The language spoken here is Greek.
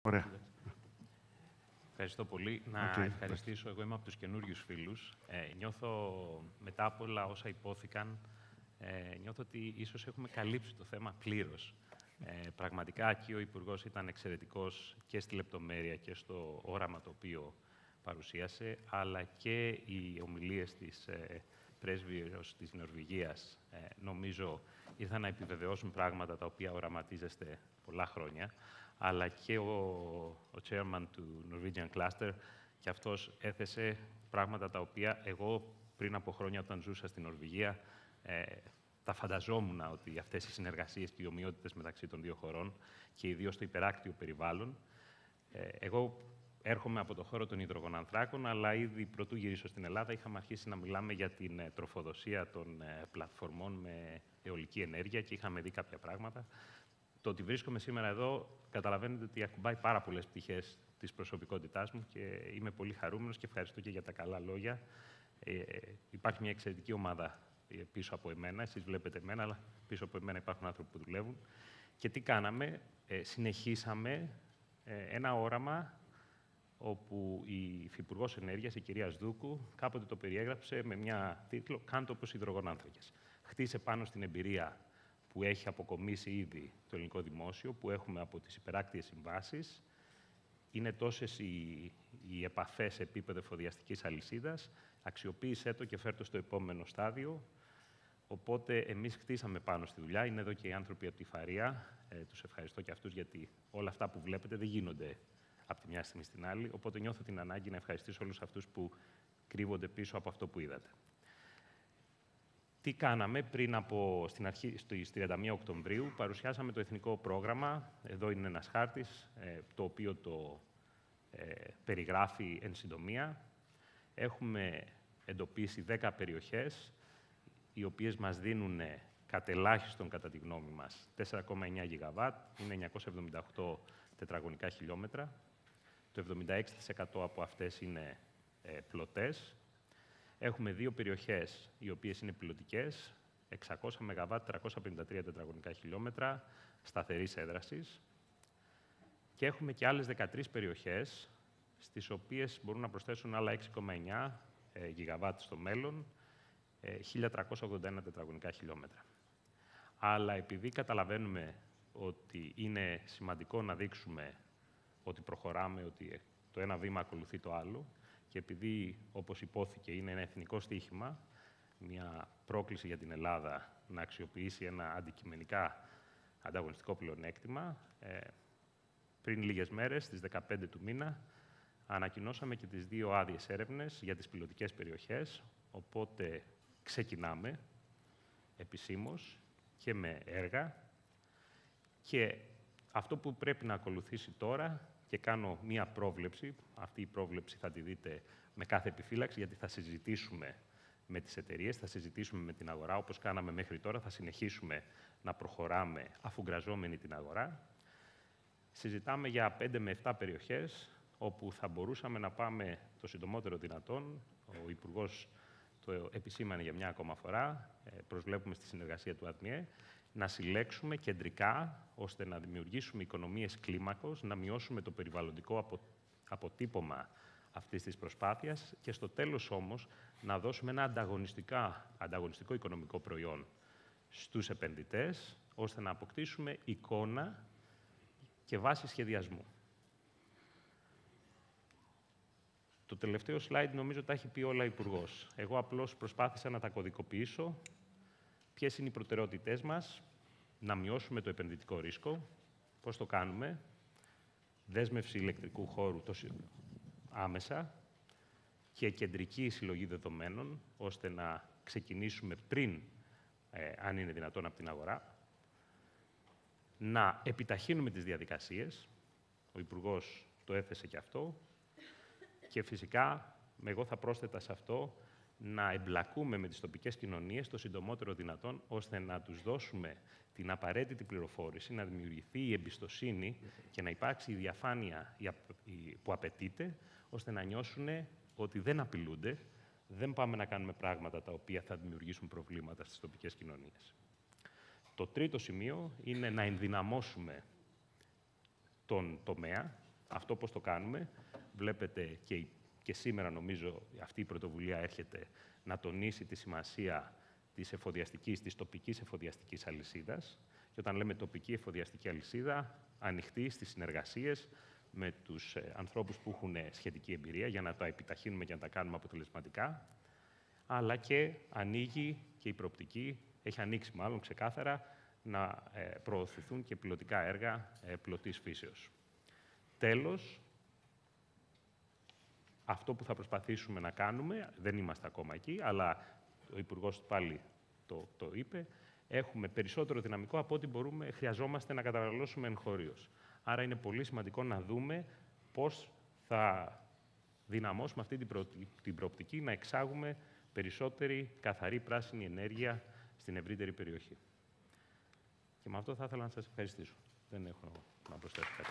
Ωραία. Ευχαριστώ πολύ. Να ευχαριστήσω. Εγώ είμαι από τους καινούριους φίλους. Νιώθω, μετά από όλα όσα υπόθηκαν, νιώθω ότι ίσως έχουμε καλύψει το θέμα πλήρως. Πραγματικά, εκεί ο Υπουργός ήταν εξαιρετικός και στη λεπτομέρεια και στο όραμα το οποίο παρουσίασε, αλλά και οι ομιλίες της πρέσβυος της Νορβηγίας, νομίζω, ήρθαν να επιβεβαιώσουν πράγματα τα οποία οραματίζεστε πολλά χρόνια, αλλά και ο chairman του Norwegian Cluster, και αυτός έθεσε πράγματα τα οποία εγώ πριν από χρόνια, όταν ζούσα στην Νορβηγία, τα φανταζόμουν ότι αυτές οι συνεργασίες και οι ομοιότητες μεταξύ των δύο χωρών και ιδίως στο υπεράκτιο περιβάλλον. Εγώ έρχομαι από το χώρο των υδρογονανθράκων, αλλά ήδη πρωτού γυρίσω στην Ελλάδα είχαμε αρχίσει να μιλάμε για την τροφοδοσία των πλατφορμών με αιωλική ενέργεια και είχαμε δει κάποια πράγματα. Το ότι βρίσκομαι σήμερα εδώ, καταλαβαίνετε ότι ακουμπάει πάρα πολλές πτυχές της προσωπικότητάς μου και είμαι πολύ χαρούμενος και ευχαριστώ και για τα καλά λόγια. Υπάρχει μια εξαιρετική ομάδα πίσω από εμένα, εσείς βλέπετε εμένα, αλλά πίσω από εμένα υπάρχουν άνθρωποι που δουλεύουν. Και τι κάναμε, συνεχίσαμε ένα όραμα όπου η Υφυπουργός Ενέργειας, η κυρία Σδούκου, κάποτε το περιέγραψε με μια τίτλο «Κάντε όπως υδρογονάνθρακες». Χτίσε πάνω στην εμπειρία που έχει αποκομίσει ήδη το ελληνικό δημόσιο, που έχουμε από τις υπεράκτιες συμβάσεις. Είναι τόσες οι επαφές σε επίπεδο εφοδιαστικής αλυσίδας. Αξιοποίησέ το και φέρ' το στο επόμενο στάδιο. Οπότε, εμείς χτίσαμε πάνω στη δουλειά. Είναι εδώ και οι άνθρωποι από τη Φαρία. Τους ευχαριστώ και αυτούς, γιατί όλα αυτά που βλέπετε δεν γίνονται από τη μια στιγμή στην άλλη. Οπότε, νιώθω την ανάγκη να ευχαριστήσω όλους αυτούς που κρύβονται πίσω από αυτό που είδατε. Τι κάναμε πριν από, στις 31 Οκτωβρίου, παρουσιάσαμε το εθνικό πρόγραμμα. Εδώ είναι ένας χάρτης, το οποίο το περιγράφει εν συντομία. Έχουμε εντοπίσει 10 περιοχές, οι οποίες μας δίνουν κατελάχιστον, κατά τη γνώμη μας, 4,9 γιγαβάτ, είναι 978 τετραγωνικά χιλιόμετρα. Το 76% από αυτές είναι πλωτές. Έχουμε 2 περιοχές, οι οποίες είναι πιλωτικές, 600 ΜΒ, 353 τετραγωνικά χιλιόμετρα, σταθερής έδρασης. Και έχουμε και άλλες 13 περιοχές, στις οποίες μπορούν να προσθέσουν άλλα 6,9 γιγαβάτ στο μέλλον, 1.381 τετραγωνικά χιλιόμετρα. Αλλά επειδή καταλαβαίνουμε ότι είναι σημαντικό να δείξουμε ότι προχωράμε, ότι το ένα βήμα ακολουθεί το άλλο, και επειδή, όπως υπόθηκε, είναι ένα εθνικό στοίχημα, μια πρόκληση για την Ελλάδα να αξιοποιήσει ένα αντικειμενικά ανταγωνιστικό πλεονέκτημα, πριν λίγες μέρες, στις 15 του μήνα, ανακοινώσαμε και τις 2 άδειες έρευνες για τις πιλωτικές περιοχές, οπότε ξεκινάμε επισήμως και με έργα. Και αυτό που πρέπει να ακολουθήσει τώρα, και κάνω μία πρόβλεψη, αυτή η πρόβλεψη θα τη δείτε με κάθε επιφύλαξη, γιατί θα συζητήσουμε με τις εταιρείες, θα συζητήσουμε με την αγορά, όπως κάναμε μέχρι τώρα, θα συνεχίσουμε να προχωράμε αφουγκραζόμενοι την αγορά. Συζητάμε για 5 με 7 περιοχές, όπου θα μπορούσαμε να πάμε το συντομότερο δυνατόν. Ο Υπουργός το επισήμανε για μια ακόμα φορά, προσβλέπουμε στη συνεργασία του ΑΔΜΙΕ, να συλλέξουμε κεντρικά, ώστε να δημιουργήσουμε οικονομίες κλίμακος, να μειώσουμε το περιβαλλοντικό αποτύπωμα αυτής της προσπάθειας και στο τέλος όμως να δώσουμε ένα ανταγωνιστικό οικονομικό προϊόν στους επενδυτές, ώστε να αποκτήσουμε εικόνα και βάση σχεδιασμού. Το τελευταίο slide νομίζω τα έχει πει όλα ο Υπουργός. Εγώ απλώς προσπάθησα να τα κωδικοποιήσω. Ποιες είναι οι προτεραιότητές μας? Να μειώσουμε το επενδυτικό ρίσκο. Πώς το κάνουμε? Δέσμευση ηλεκτρικού χώρου άμεσα και κεντρική συλλογή δεδομένων, ώστε να ξεκινήσουμε πριν, αν είναι δυνατόν, από την αγορά. Να επιταχύνουμε τις διαδικασίες. Ο Υπουργός το έθεσε και αυτό. Και φυσικά, εγώ θα πρόσθετα σε αυτό, να εμπλακούμε με τις τοπικές κοινωνίες το συντομότερο δυνατόν, ώστε να τους δώσουμε την απαραίτητη πληροφόρηση, να δημιουργηθεί η εμπιστοσύνη και να υπάρξει η διαφάνεια που απαιτείται, ώστε να νιώσουν ότι δεν απειλούνται, δεν πάμε να κάνουμε πράγματα τα οποία θα δημιουργήσουν προβλήματα στις τοπικές κοινωνίες. Το τρίτο σημείο είναι να ενδυναμώσουμε τον τομέα, Αυτό πώς το κάνουμε, βλέπετε και σήμερα νομίζω αυτή η πρωτοβουλία έρχεται να τονίσει τη σημασία της τοπικής εφοδιαστικής αλυσίδας. Και όταν λέμε τοπική εφοδιαστική αλυσίδα, ανοιχτή στις συνεργασίες με τους ανθρώπους που έχουν σχετική εμπειρία για να τα επιταχύνουμε και να τα κάνουμε αποτελεσματικά, αλλά και ανοίγει και η προοπτική, έχει ανοίξει μάλλον ξεκάθαρα, να προωθηθούν και πιλωτικά έργα πιλωτής φύσεως. Τέλος, αυτό που θα προσπαθήσουμε να κάνουμε, δεν είμαστε ακόμα εκεί, αλλά ο Υπουργός πάλι το είπε, έχουμε περισσότερο δυναμικό από ό,τι χρειαζόμαστε να καταναλώσουμε εγχωρίως. Άρα είναι πολύ σημαντικό να δούμε πώς θα δυναμώσουμε αυτή την προοπτική, να εξάγουμε περισσότερη καθαρή πράσινη ενέργεια στην ευρύτερη περιοχή. Και με αυτό θα ήθελα να σας ευχαριστήσω. Δεν έχω να προσθέσω κάτι.